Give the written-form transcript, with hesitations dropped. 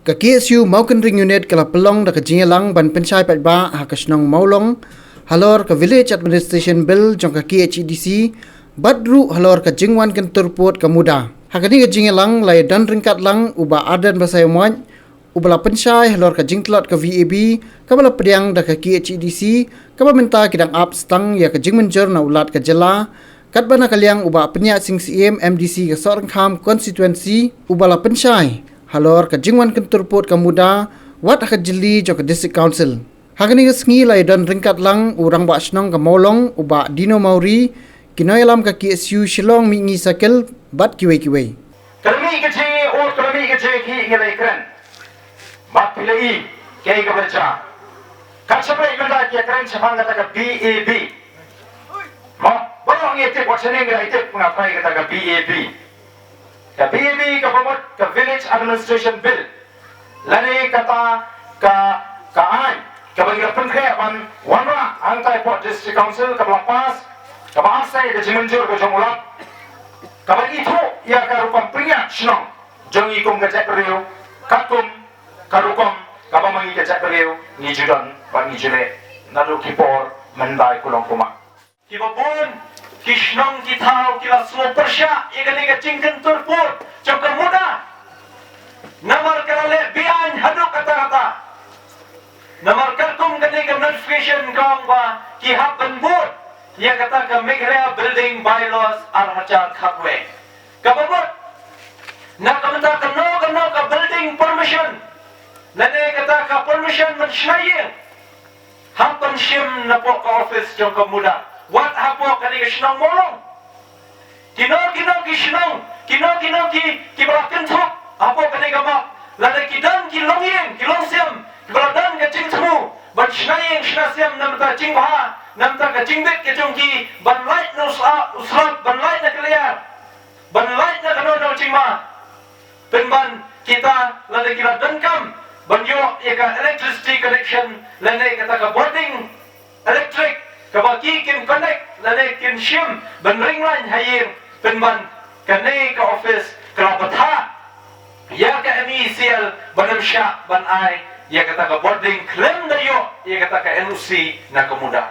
Ka KSU Maukan Ring Unit kala pelong da ka jingelang ban penchai pat ba ha ka snong maulong halor ka Village Administration Bill jong ka KHEDC badru halor ka jingwan kan turput ka muda. Ha ka ni ka jingelang lai dan ringkat lang uba adan basai moy ubala penchai halor ka jingtlot ka VAB ka bala pediang da ka KHEDC ka minta kidang up stang ya ka jingmenjer na ulat ka jela kat bana kaliang uba penya sing CM MDC ka Sorangkham constituency ubala penchai halor ka jingwan kan turput ka muda wat ka jeli jo ka district council hagani ka sngi lai dan ringkat lang urang ba snong ka molong uba Dino Mauri kinoyalam ka KSU Shillong mi ngi sakel bat kiwe kalmi ke je or kalmi ke je ki ngelai kran bat pilai ke ka baca kachapai menda ke kran chapang kata ka BAB ma bolong ite wachane ngai ite ngapai kata ka BAB ka BAB ka pamot ka Village Administration Bill lani kata ka ai ka bagi pengkaya ban wanwa antai Port District Council ka lapas ka bahasa ka jimenjur ka jomulak ka bagi itu ya ka rupam prinyak snong jongi kum ka jakriu katum ka rupam ka bamangi ka jakriu ni judan ban ni jule nadu kipor mendai kulong kuma kibabun Kishnong kitau kila semua persya igani ka cingken turpur cokar muda namar kalale bian haduk kata-kata namar kalkum kani ka notification kong ba kihap benbut ya kata ka Meghalaya building bylaws arhacha khakwe kababut na kamenta kano ka building permission nane kata ka permission mensyaying hapan shim na po ka office cokar muda wat hapo kani ka sinong molong kino ki berakan thok hapo kani ka mak lada kidan ki longyeng ki longsiam ki beradan ka cingtmu ban shnayeng shnasiam namta cingha namta ka cingbek ke jongki ban light no usrat ban light na kaliar ban light na kano no cingma penban kita lada kira dankam ban yo ka electricity connection lada kata ka boarding electric kabaki kin connect lane kin shim ban ring line haying penban kane ka office krapatha ya ka MECL banam sya ban ai ya kata ka boarding claim na yo ya kata ka NOC na kemudah